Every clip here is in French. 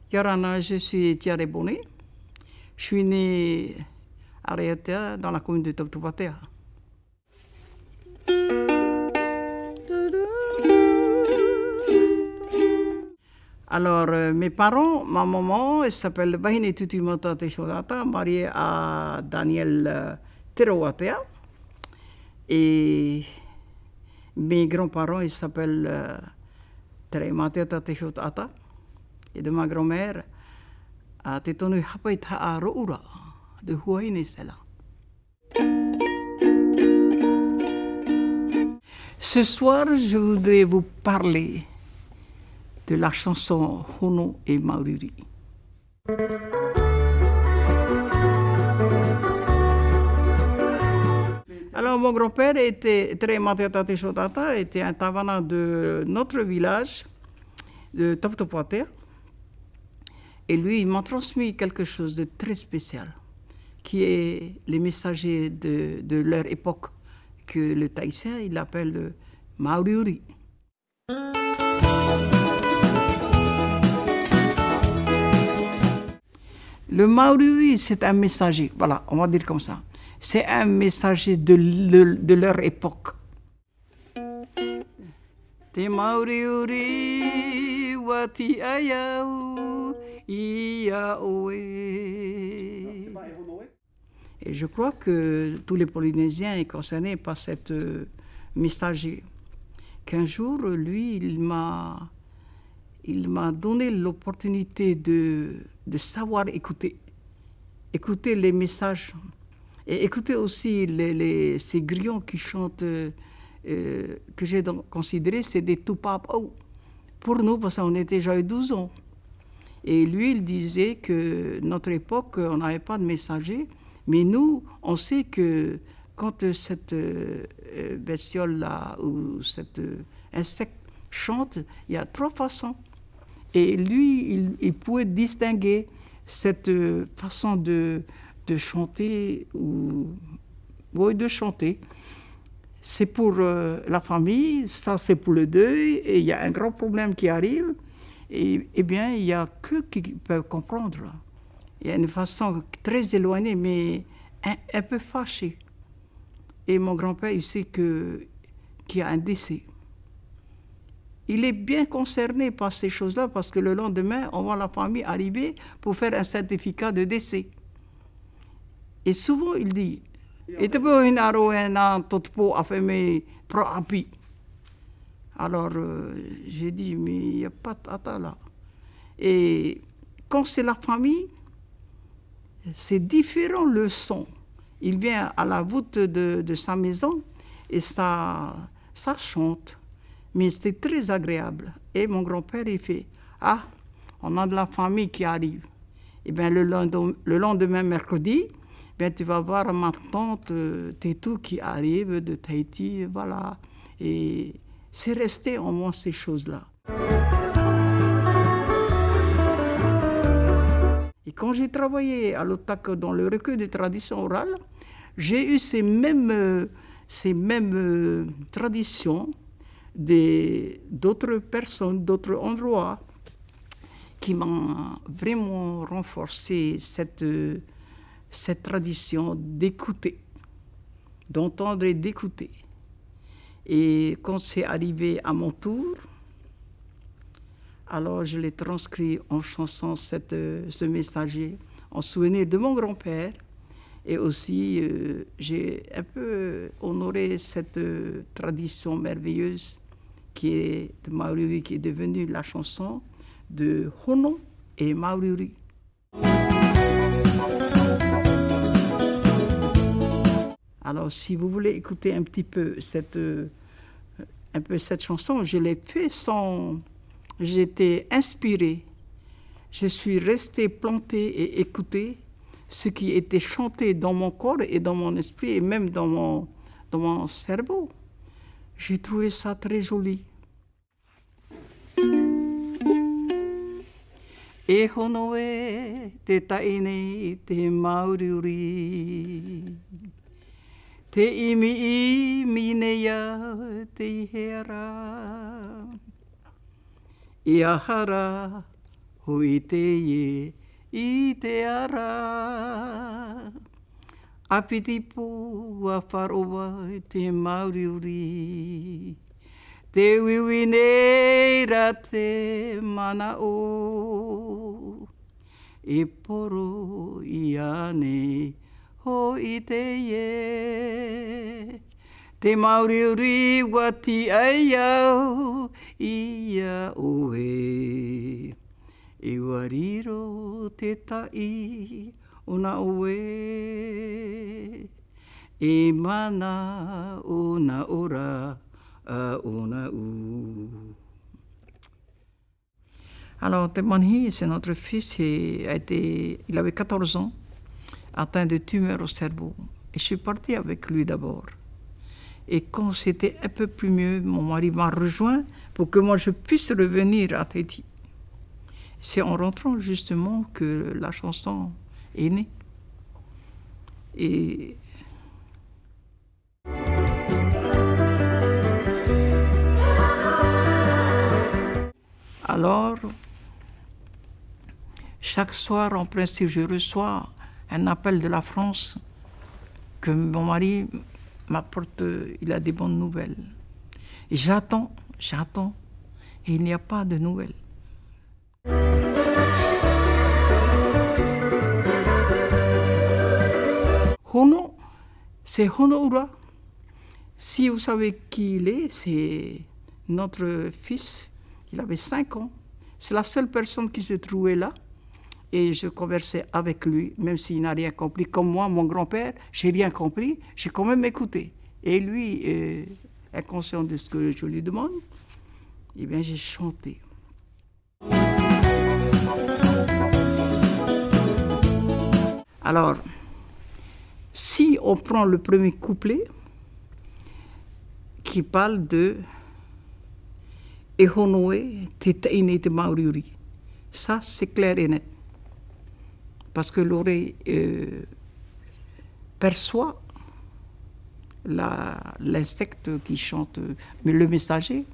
Yorana, je suis Thierry Bonnet. Je suis née à Raiatea, dans la commune de Toptopatea. Alors, mes parents, ma maman, elle s'appelle Bahine Tutimata Teshodata, mariée à Daniel Terowatea. Et mes grands-parents, ils s'appellent Terematea Teshodata. Et de ma grand-mère, à Tetonu Hapaita à Roura, de Huaine Sela. Ce soir, je voudrais vous parler de la chanson Hono et Maururi. Alors, mon grand-père était était un tavana de notre village, de Toptopatea. Et lui, il m'a transmis quelque chose de très spécial, qui est les messagers de leur époque, que le Tahitien, il appelle le Mauriuri. Le Mauriuri, c'est un messager, voilà, on va dire comme ça. C'est un messager de leur époque. Te Mauriuri wati ayau ia oe. Et je crois que tous les Polynésiens sont concernés par cette messager. Qu'un jour, lui, il m'a donné l'opportunité de savoir écouter les messages et écouter aussi ces grillons qui chantent, que j'ai donc considéré, c'est des tupap pour nous, parce qu'on était déjà 12 ans. Et lui, il disait que notre époque, on n'avait pas de messager, mais nous, on sait que quand cette bestiole-là ou cet insecte chante, il y a 3 façons. Et lui, il pouvait distinguer cette façon de chanter, de chanter. C'est pour la famille, ça c'est pour le deuil, et il y a un grand problème qui arrive. Et bien, il n'y a que qui peuvent comprendre. Il y a une façon très éloignée, mais un peu fâchée. Et mon grand-père, il sait qu'il y a un décès. Il est bien concerné par ces choses-là, parce que le lendemain, on voit la famille arriver pour faire un certificat de décès. Et souvent, il dit, alors, j'ai dit, mais il n'y a pas de tata là. Et quand c'est la famille, c'est différent le son. Il vient à la voûte de sa maison et ça chante. Mais c'est très agréable. Et mon grand-père, il fait, ah, on a de la famille qui arrive. Et bien, le lendemain, mercredi, bien, tu vas voir ma tante Tétou qui arrive de Tahiti, voilà. Et c'est resté en moi ces choses-là. Et quand j'ai travaillé à l'OTAC dans le recueil des traditions orales, j'ai eu ces mêmes traditions d'autres personnes, d'autres endroits qui m'ont vraiment renforcé cette tradition d'écouter, d'entendre et d'écouter. Et quand c'est arrivé à mon tour, alors je l'ai transcrit en chanson ce messager, en souvenir de mon grand-père. Et aussi, j'ai un peu honoré cette tradition merveilleuse qui est de Mauriuri, qui est devenue la chanson de Hono et Mauriuri. Alors, si vous voulez écouter un petit peu cette chanson, je l'ai fait sans... J'étais inspirée. Je suis restée plantée et écoutée ce qui était chanté dans mon corps et dans mon esprit et même dans mon cerveau. J'ai trouvé ça très joli. E hono e te taine te mauriuri. Te imi nei a te hera. I ahara hui te ie i te ara. Apitipo a wharoa te mauriuri. Te wiwi neira te mana o. E poro i ane ho i te ie. Te mauriuri wati ai au ia oe. E wariro te tai ona oe. E mana ona ora a ona ou. Alors, Temanhi, c'est notre fils, il avait 14 ans, atteint de tumeur au cerveau. Et je suis partie avec lui d'abord. Et quand c'était un peu plus mieux, mon mari m'a rejoint pour que moi je puisse revenir à Tahiti. C'est en rentrant justement que la chanson est née. Et alors, chaque soir, en principe, je reçois un appel de la France que mon mari m'apporte, il a des bonnes nouvelles. Et j'attends, et il n'y a pas de nouvelles. Hono, c'est Honoura. Si vous savez qui il est, c'est notre fils. Il avait 5 ans. C'est la seule personne qui se trouvait là. Et je conversais avec lui, même s'il n'a rien compris. Comme moi, mon grand-père, j'ai rien compris, j'ai quand même écouté. Et lui, inconscient de ce que je lui demande, eh bien, j'ai chanté. Alors, si on prend le premier couplet, qui parle de « Ehonoe te taine te mauriuri », ça, c'est clair et net. Parce que l'oreille perçoit l'insecte qui chante, mais le messager.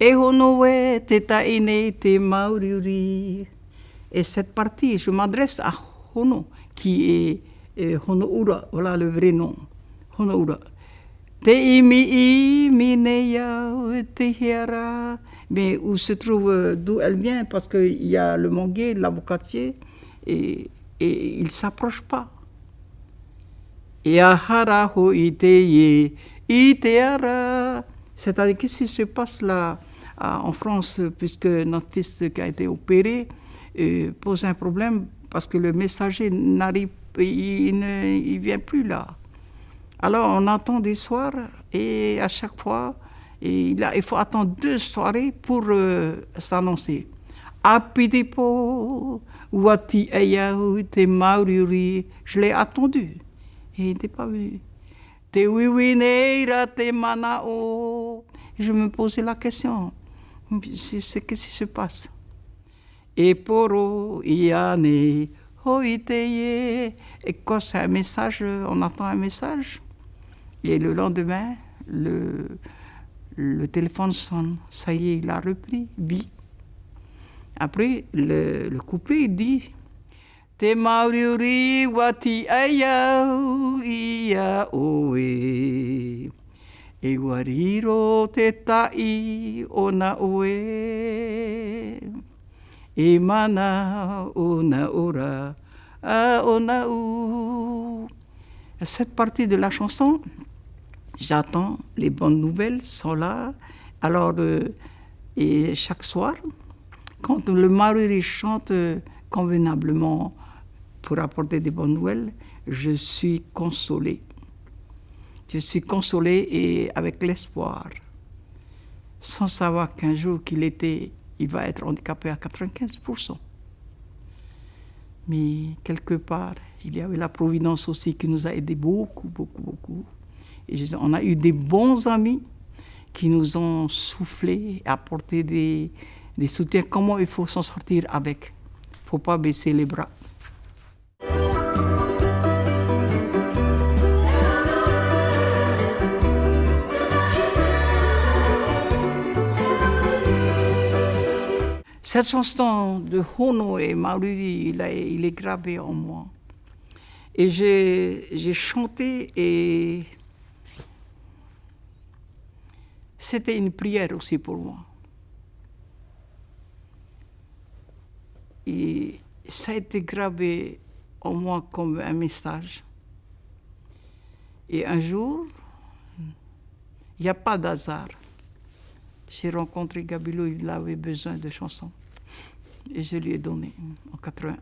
Et cette partie, je m'adresse à Hono, qui est Honoura, voilà le vrai nom, Honoura. Mais où se trouve, d'où elle vient, parce qu'il y a le manguier, l'avocatier, et il ne s'approche pas. C'est-à-dire qu'est-ce qui se passe là en France, puisque notre fils qui a été opéré pose un problème, parce que le messager n'arrive, il ne vient plus là. Alors on attend des soirs, et à chaque fois, il faut attendre 2 soirées pour s'annoncer. Apidipo, wati ayau te mauriuri, je l'ai attendu, et il n'était pas venu. Te wiwineira te manao. Je me posais la question, qu'est-ce qui se passe? Et poro iane hoiteye. Et quand c'est un message, on attend un message. Et le lendemain, le téléphone sonne. Ça y est, il a repris vie. Après, le couplet dit Te mauriuri wati ayau ia oe. E wariro te tai ona oe. E mana ona ora a ona ou. Cette partie de la chanson, j'attends, les bonnes nouvelles sont là. Alors, et chaque soir, quand le mauriuri chante convenablement pour apporter des bonnes nouvelles, je suis consolée. Je suis consolée et avec l'espoir, sans savoir qu'un jour il va être handicapé à 95%. Mais quelque part, il y avait la Providence aussi qui nous a aidés beaucoup, beaucoup, beaucoup. Et on a eu des bons amis qui nous ont soufflé, apporté des soutiens, comment il faut s'en sortir avec. Il ne faut pas baisser les bras. Cette chanson de Hono et Mauriri, il est gravé en moi. Et j'ai chanté et c'était une prière aussi pour moi. Et ça a été gravé en moi comme un message. Et un jour, il n'y a pas d'hasard. J'ai rencontré Gabilo, il avait besoin de chansons. Et je lui ai donné en 81.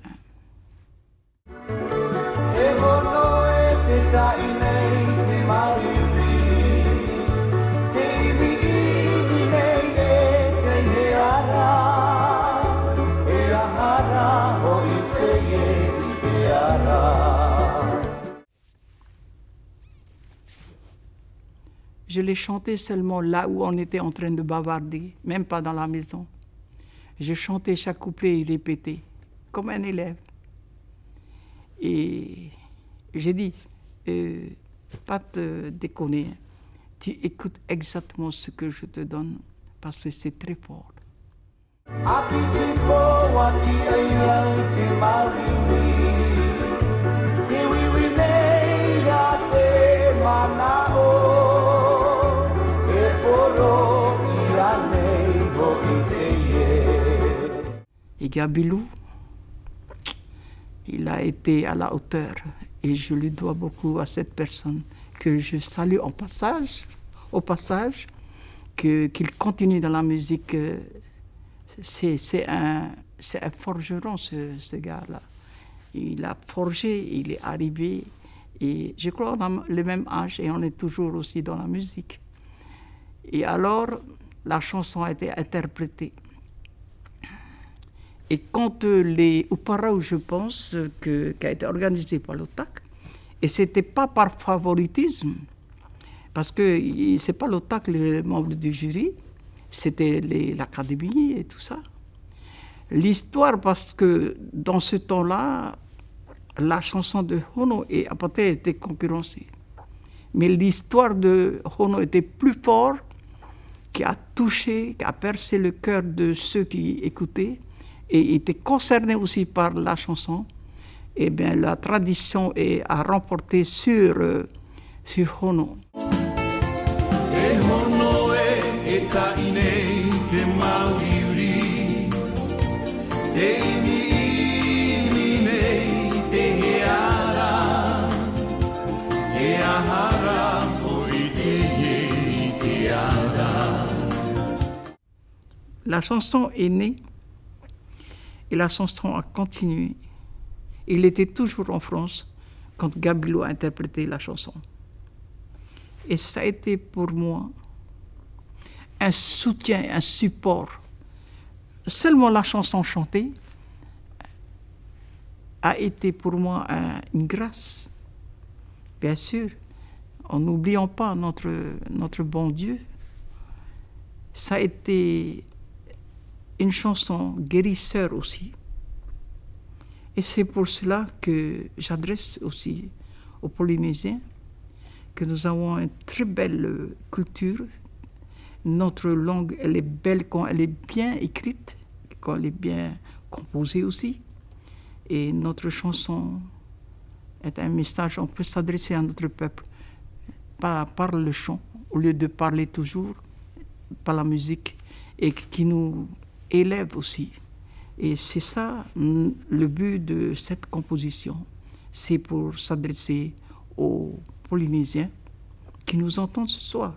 Je l'ai chanté seulement là où on était en train de bavarder, même pas dans la maison. Je chantais chaque couplet et répétais, comme un élève. Et j'ai dit, pas te déconner, tu écoutes exactement ce que je te donne, parce que c'est très fort. Et Gabilou, il a été à la hauteur et je lui dois beaucoup à cette personne que je salue au passage, qu'il continue dans la musique. C'est un forgeron, ce gars-là. Il a forgé, il est arrivé et je crois qu'on a le même âge et on est toujours aussi dans la musique. Et alors, la chanson a été interprétée. Et quand les Uparaou, je pense, qui a été organisé par l'OTAC, et ce n'était pas par favoritisme, parce que ce n'est pas l'OTAC les membres du jury, c'était l'académie et tout ça. L'histoire, parce que dans ce temps-là, la chanson de Hono et Apate était concurrencée. Mais l'histoire de Hono était plus forte, qui a touché, qui a percé le cœur de ceux qui écoutaient, et était concerné aussi par la chanson, et bien la tradition a remporté sur Hono. La chanson est née et la chanson a continué. Il était toujours en France quand Gabilo a interprété la chanson. Et ça a été pour moi un soutien, un support. Seulement la chanson chantée a été pour moi une grâce. Bien sûr, en n'oubliant pas notre bon Dieu. Ça a été une chanson guérisseur aussi. Et c'est pour cela que j'adresse aussi aux Polynésiens que nous avons une très belle culture. Notre langue, elle est belle quand elle est bien écrite, quand elle est bien composée aussi. Et notre chanson est un message, on peut s'adresser à notre peuple par le chant, au lieu de parler toujours par la musique, et qui nous élève aussi. Et c'est ça le but de cette composition. C'est pour s'adresser aux Polynésiens qui nous entendent ce soir.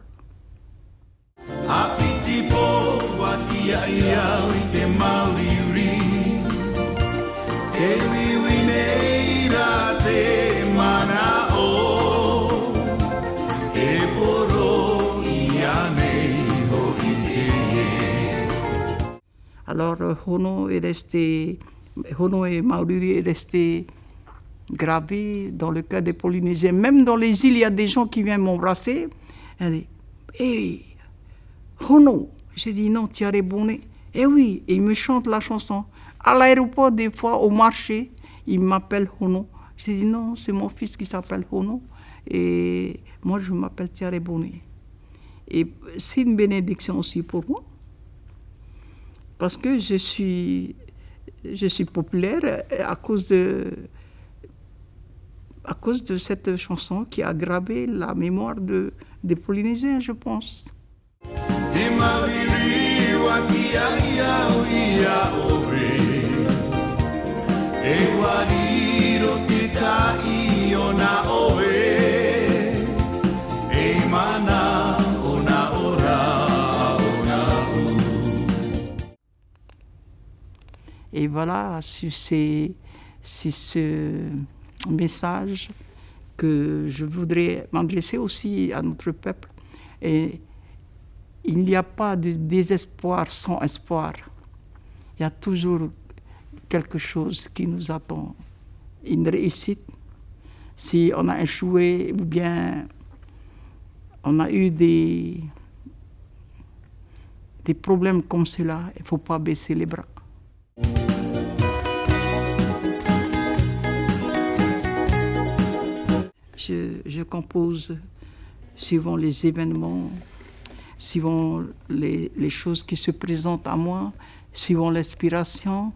Alors, Hono est resté Hono et Maururi est resté gravé dans le cœur des Polynésiens. Même dans les îles, il y a des gens qui viennent m'embrasser. Elle dit « Hey, Hono !» J'ai dit « Non, Tiare Bonnet !» Eh oui, et il me chante la chanson. À l'aéroport, des fois, au marché, il m'appelle Hono. J'ai dit « Non, c'est mon fils qui s'appelle Hono. Et moi, je m'appelle Tiare Bonnet. » Et c'est une bénédiction aussi pour moi. Parce que je suis populaire à cause de cette chanson qui a gravé la mémoire des Polynésiens, je pense. Et voilà, c'est ce message que je voudrais m'adresser aussi à notre peuple. Et il n'y a pas de désespoir sans espoir. Il y a toujours quelque chose qui nous attend, une réussite. Si on a échoué ou bien on a eu des problèmes comme cela, il ne faut pas baisser les bras. Je compose suivant les événements, suivant les choses qui se présentent à moi, suivant l'inspiration.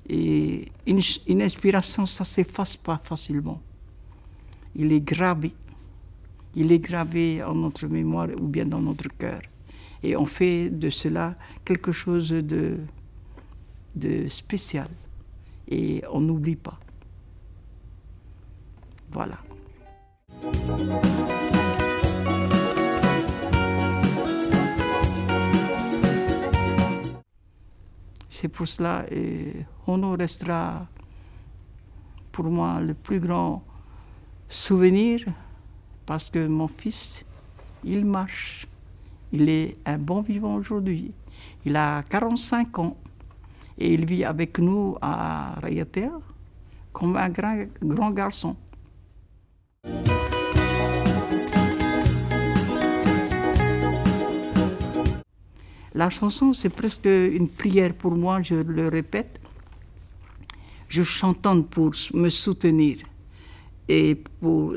Et une inspiration, ça ne s'efface pas facilement. Il est gravé en notre mémoire ou bien dans notre cœur. Et on fait de cela quelque chose de spécial. Et on n'oublie pas. Voilà. C'est pour cela que Hono restera pour moi le plus grand souvenir, parce que mon fils, il marche. Il est un bon vivant aujourd'hui. Il a 45 ans et il vit avec nous à Raiatea comme un grand garçon. La chanson, c'est presque une prière pour moi, je le répète. Je chantonne pour me soutenir. Et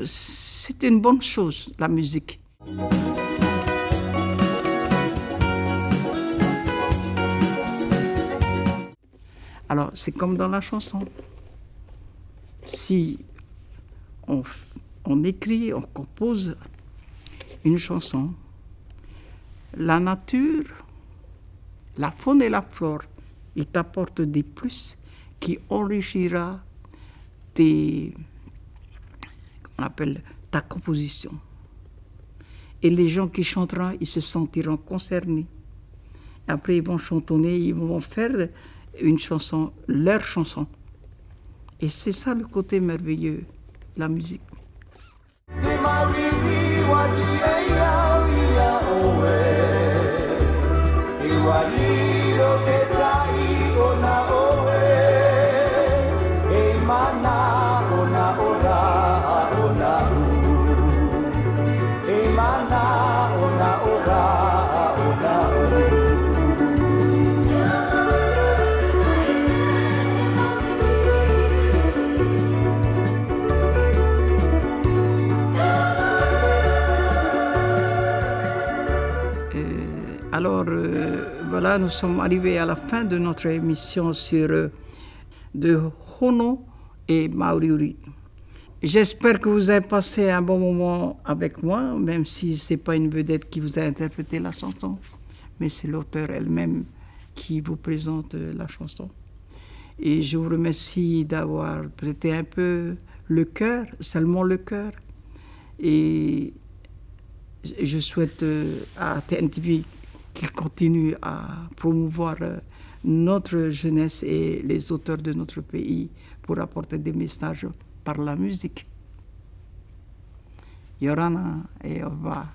c'est une bonne chose, la musique. Alors, c'est comme dans la chanson. Si on écrit, on compose une chanson, la nature, la faune et la flore, ils t'apportent des plus qui enrichira ta composition. Et les gens qui chanteront, ils se sentiront concernés. Après, ils vont chantonner, ils vont faire une chanson, leur chanson. Et c'est ça le côté merveilleux de la musique. Alors, voilà, nous sommes arrivés à la fin de notre émission sur de Hono et Maururi. J'espère que vous avez passé un bon moment avec moi, même si ce n'est pas une vedette qui vous a interprété la chanson, mais c'est l'auteur elle-même qui vous présente la chanson. Et je vous remercie d'avoir prêté un peu le cœur, seulement le cœur. Et je souhaite à TNTV qu'il continue à promouvoir notre jeunesse et les auteurs de notre pays pour apporter des messages par la musique. Yorana et au revoir.